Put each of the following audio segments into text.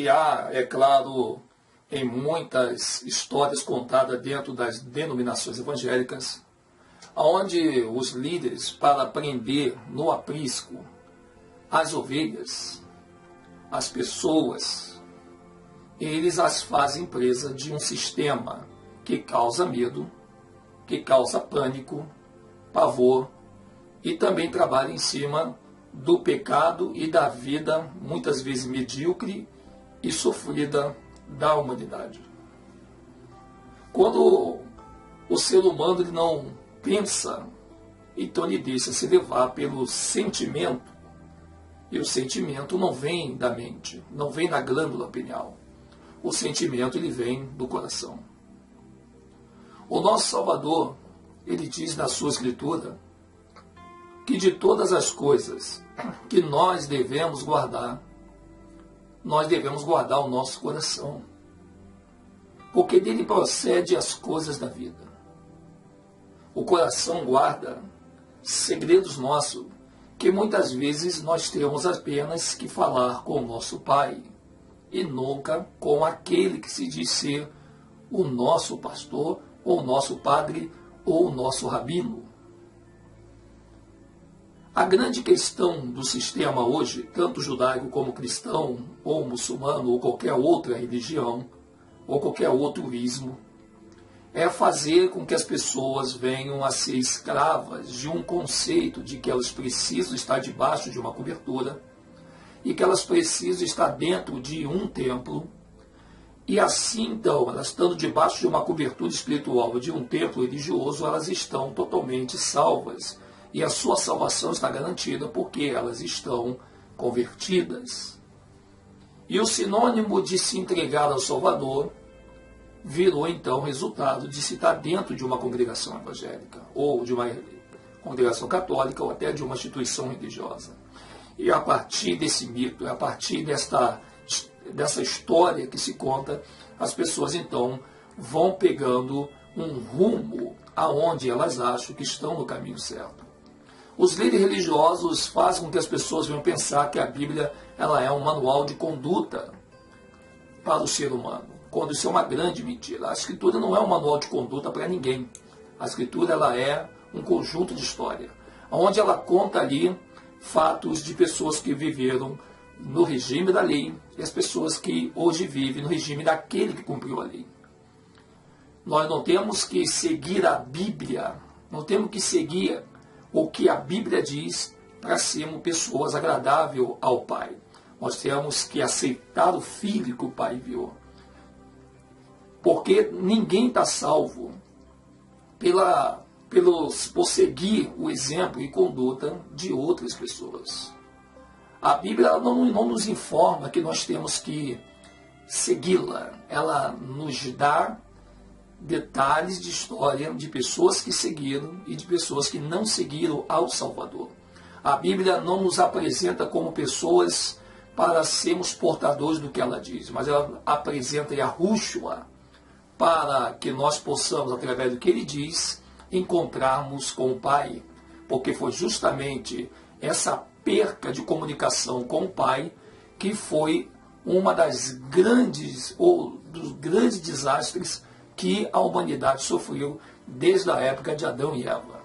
que há, é claro, em muitas histórias contadas dentro das denominações evangélicas, onde os líderes, para prender no aprisco as ovelhas, as pessoas, eles as fazem presa de um sistema que causa medo, que causa pânico, pavor, e também trabalha em cima do pecado e da vida, muitas vezes medíocre e sofrida da humanidade. Quando o ser humano ele não pensa, então ele deixa se levar pelo sentimento, e o sentimento não vem da mente, não vem da glândula pineal. O sentimento ele vem do coração. O nosso Salvador, ele diz na sua Escritura que de todas as coisas que nós devemos guardar o nosso coração, porque dele procede as coisas da vida. O coração guarda segredos nossos, que muitas vezes nós temos apenas que falar com o nosso Pai, e nunca com aquele que se diz ser o nosso pastor, ou o nosso padre, ou o nosso rabino. A grande questão do sistema hoje, tanto judaico como cristão, ou muçulmano, ou qualquer outra religião, ou qualquer outro ismo, é fazer com que as pessoas venham a ser escravas de um conceito de que elas precisam estar debaixo de uma cobertura e que elas precisam estar dentro de um templo. E assim, então, elas estando debaixo de uma cobertura espiritual de um templo religioso, elas estão totalmente salvas. E a sua salvação está garantida porque elas estão convertidas. E o sinônimo de se entregar ao Salvador virou, então, resultado de se estar dentro de uma congregação evangélica, ou de uma congregação católica, ou até de uma instituição religiosa. E a partir desse mito, a partir dessa história que se conta, as pessoas, então, vão pegando um rumo aonde elas acham que estão no caminho certo. Os líderes religiosos fazem com que as pessoas venham pensar que a Bíblia ela é um manual de conduta para o ser humano, quando isso é uma grande mentira. A Escritura não é um manual de conduta para ninguém. A Escritura ela é um conjunto de história, onde ela conta ali fatos de pessoas que viveram no regime da lei e as pessoas que hoje vivem no regime daquele que cumpriu a lei. Nós não temos que seguir a Bíblia, não temos que seguir o que a Bíblia diz para sermos pessoas agradáveis ao Pai. Nós temos que aceitar o Filho que o Pai enviou. Porque ninguém está salvo por seguir o exemplo e conduta de outras pessoas. A Bíblia não nos informa que nós temos que segui-la. Ela nos dá detalhes de história de pessoas que seguiram e de pessoas que não seguiram ao Salvador. A Bíblia não nos apresenta como pessoas para sermos portadores do que ela diz, mas ela apresenta Yahushua para que nós possamos, através do que ele diz, encontrarmos com o Pai, porque foi justamente essa perca de comunicação com o Pai que foi uma das grandes ou dos grandes desastres que a humanidade sofreu desde a época de Adão e Eva.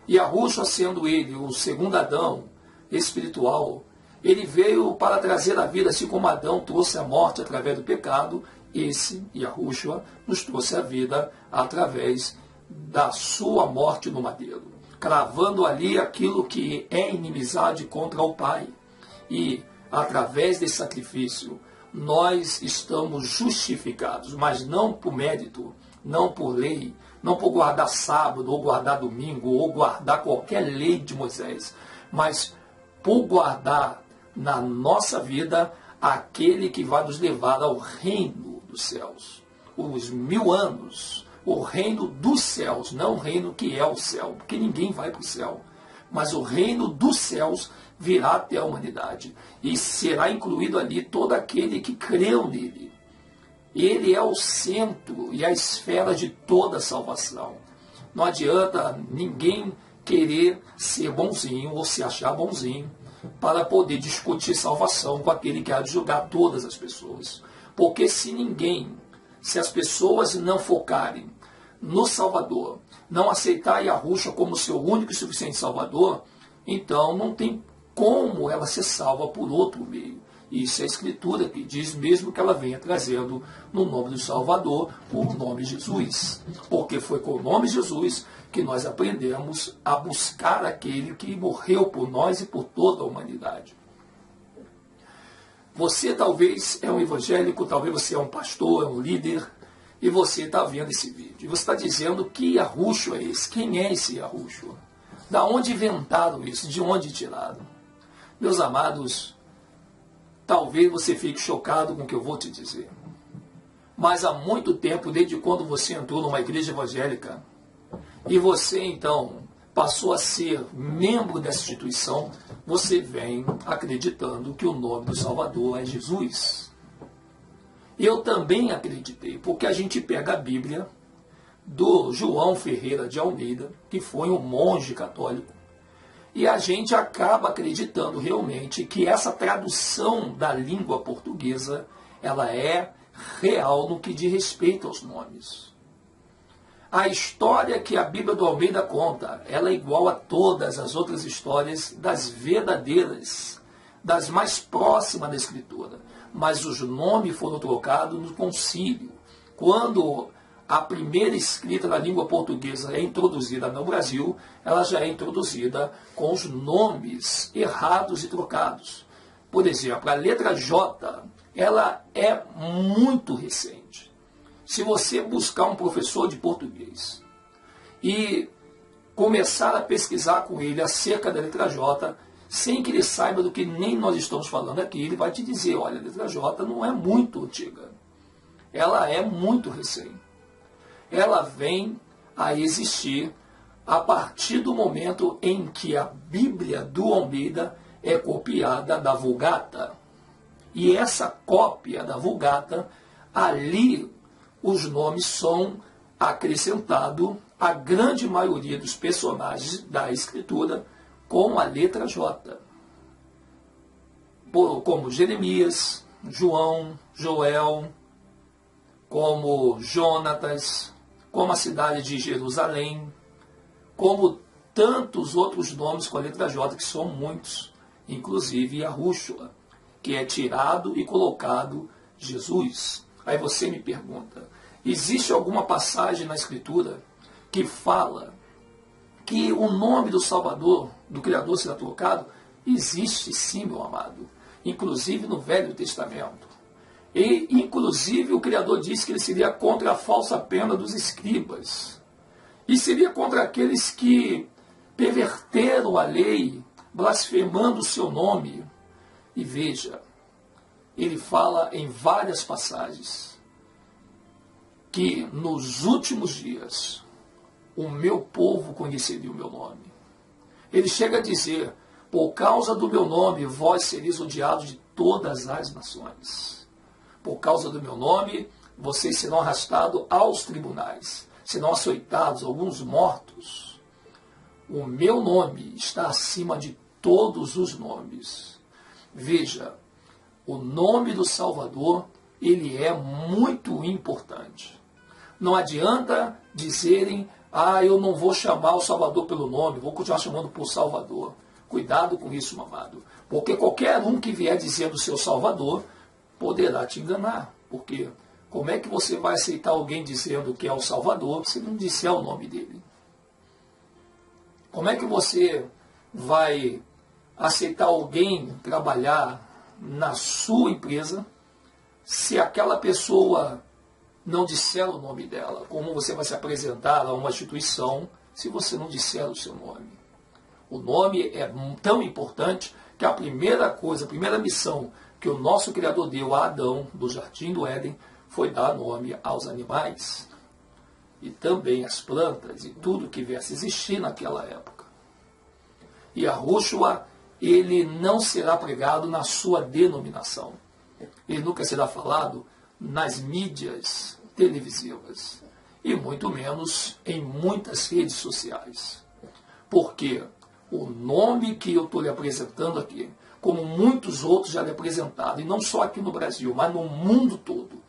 E Yahushua, sendo ele o segundo Adão espiritual, ele veio para trazer a vida, assim como Adão trouxe a morte através do pecado, esse Yahushua nos trouxe a vida através da sua morte no madeiro, cravando ali aquilo que é inimizade contra o Pai. E através desse sacrifício, nós estamos justificados, mas não por mérito, não por lei, não por guardar sábado, ou guardar domingo, ou guardar qualquer lei de Moisés, mas por guardar na nossa vida aquele que vai nos levar ao reino dos céus. Os 1000 anos, o reino dos céus, não o reino que é o céu, porque ninguém vai para o céu, mas o reino dos céus virá até a humanidade e será incluído ali todo aquele que creu nele. Ele é o centro e a esfera de toda a salvação. Não adianta ninguém querer ser bonzinho ou se achar bonzinho, para poder discutir salvação com aquele que há de julgar todas as pessoas. Porque se as pessoas não focarem no Salvador, não aceitarem Yahushua como seu único e suficiente Salvador, então não tem como ela ser salva por outro meio. Isso é a Escritura que diz, mesmo que ela venha trazendo no nome do Salvador o nome Jesus. Porque foi com o nome Jesus que nós aprendemos a buscar aquele que morreu por nós e por toda a humanidade. Você talvez é um evangélico, talvez você é um pastor, é um líder, e você está vendo esse vídeo. E você está dizendo que Yahushua é esse? Quem é esse Yahushua? Da onde inventaram isso? De onde tiraram? Meus amados, talvez você fique chocado com o que eu vou te dizer. Mas há muito tempo, desde quando você entrou numa igreja evangélica, e você então passou a ser membro dessa instituição, você vem acreditando que o nome do Salvador é Jesus. Eu também acreditei, porque a gente pega a Bíblia do João Ferreira de Almeida, que foi um monge católico, e a gente acaba acreditando realmente que essa tradução da língua portuguesa, ela é real no que diz respeito aos nomes. A história que a Bíblia do Almeida conta, ela é igual a todas as outras histórias das verdadeiras, das mais próximas da Escritura. Mas os nomes foram trocados no concílio. Quando a primeira escrita da língua portuguesa é introduzida no Brasil, ela já é introduzida com os nomes errados e trocados. Por exemplo, a letra J, ela é muito recente. Se você buscar um professor de português e começar a pesquisar com ele acerca da letra J, sem que ele saiba do que nem nós estamos falando aqui, ele vai te dizer, olha, a letra J não é muito antiga. Ela é muito recente. Ela vem a existir a partir do momento em que a Bíblia do Almeida é copiada da Vulgata. E essa cópia da Vulgata, ali os nomes são acrescentados, a grande maioria dos personagens da Escritura, com a letra J. Como Jeremias, João, Joel, como Jonatas, como a cidade de Jerusalém, como tantos outros nomes com a letra J, que são muitos, inclusive Yahushua, que é tirado e colocado Jesus. Aí você me pergunta, existe alguma passagem na Escritura que fala que o nome do Salvador, do Criador, será trocado? Existe sim, meu amado, inclusive no Velho Testamento. E, inclusive, o Criador disse que ele seria contra a falsa pena dos escribas. E seria contra aqueles que perverteram a lei, blasfemando o seu nome. E veja, ele fala em várias passagens que nos últimos dias o meu povo conheceria o meu nome. Ele chega a dizer, por causa do meu nome, vós sereis odiados de todas as nações. Por causa do meu nome, vocês serão arrastados aos tribunais, serão açoitados, alguns mortos. O meu nome está acima de todos os nomes. Veja, o nome do Salvador, ele é muito importante. Não adianta dizerem, eu não vou chamar o Salvador pelo nome, vou continuar chamando por Salvador. Cuidado com isso, meu amado, porque qualquer um que vier dizendo seu Salvador, poderá te enganar, porque como é que você vai aceitar alguém dizendo que é o Salvador se não disser o nome dele? Como é que você vai aceitar alguém trabalhar na sua empresa se aquela pessoa não disser o nome dela? Como você vai se apresentar a uma instituição se você não disser o seu nome? O nome é tão importante que a primeira coisa, a primeira missão que o nosso Criador deu a Adão, do Jardim do Éden, foi dar nome aos animais. E também às plantas e tudo que viesse a existir naquela época. E Yahushua, ele não será pregado na sua denominação. Ele nunca será falado nas mídias televisivas. E muito menos em muitas redes sociais. Por quê? O nome que eu estou lhe apresentando aqui, como muitos outros já lhe apresentaram, e não só aqui no Brasil, mas no mundo todo,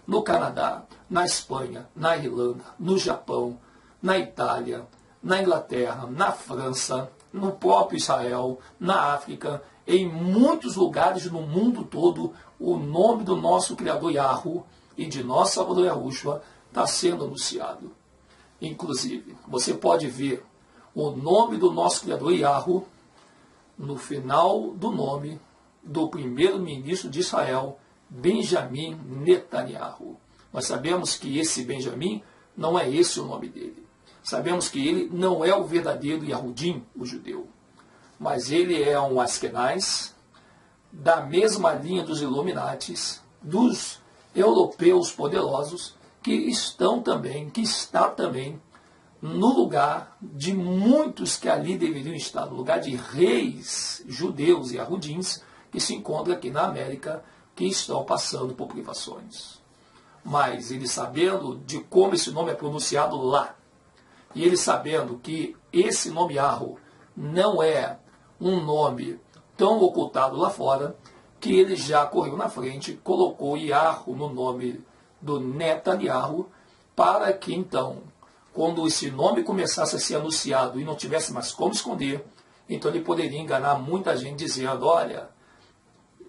no Canadá, na Espanha, na Irlanda, no Japão, na Itália, na Inglaterra, na França, no próprio Israel, na África, em muitos lugares no mundo todo, o nome do nosso Criador Yahweh e de nosso Salvador Yahushua está sendo anunciado. Inclusive, você pode ver o nome do nosso Criador Yahweh no final do nome do primeiro-ministro de Israel, Benjamin Netanyahu. Nós sabemos que esse Benjamin não é esse o nome dele. Sabemos que ele não é o verdadeiro Yahudim, o judeu. Mas ele é um Askenaz, da mesma linha dos Illuminatis, dos europeus poderosos, que está também no lugar de muitos que ali deveriam estar, no lugar de reis judeus e Yahudins, que se encontram aqui na América, que estão passando por privações. Mas ele sabendo de como esse nome é pronunciado lá, e ele sabendo que esse nome Yahweh não é um nome tão ocultado lá fora, que ele já correu na frente, colocou Yahweh no nome do Netanyahu, para que então, quando esse nome começasse a ser anunciado e não tivesse mais como esconder, então ele poderia enganar muita gente dizendo, olha,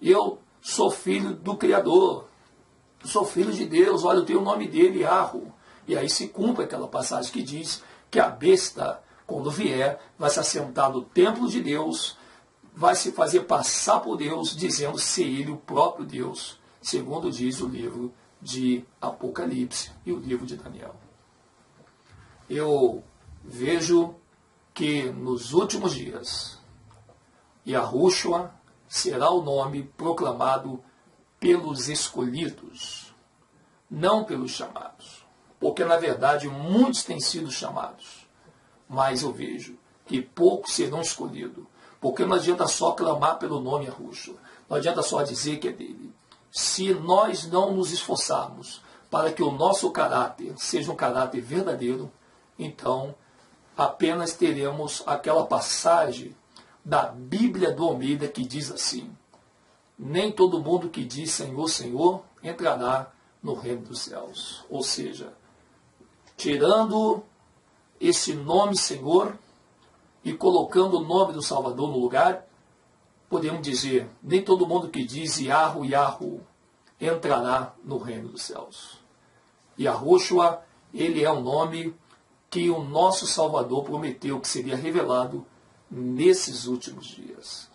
eu sou filho do Criador, sou filho de Deus, olha, eu tenho o nome dele, Yahweh. E aí se cumpre aquela passagem que diz que a besta, quando vier, vai se assentar no templo de Deus, vai se fazer passar por Deus, dizendo ser ele o próprio Deus, segundo diz o livro de Apocalipse e o livro de Daniel. Eu vejo que nos últimos dias, Yahushua será o nome proclamado pelos escolhidos, não pelos chamados. Porque, na verdade, muitos têm sido chamados, mas eu vejo que poucos serão escolhidos. Porque não adianta só clamar pelo nome Yahushua, não adianta só dizer que é dele. Se nós não nos esforçarmos para que o nosso caráter seja um caráter verdadeiro, então apenas teremos aquela passagem da Bíblia do Almeida que diz assim, nem todo mundo que diz Senhor, Senhor, entrará no reino dos céus. Ou seja, tirando esse nome Senhor e colocando o nome do Salvador no lugar, podemos dizer, nem todo mundo que diz Yahweh, Yahweh, entrará no reino dos céus. Yahushua, ele é um nome que o nosso Salvador prometeu que seria revelado nesses últimos dias.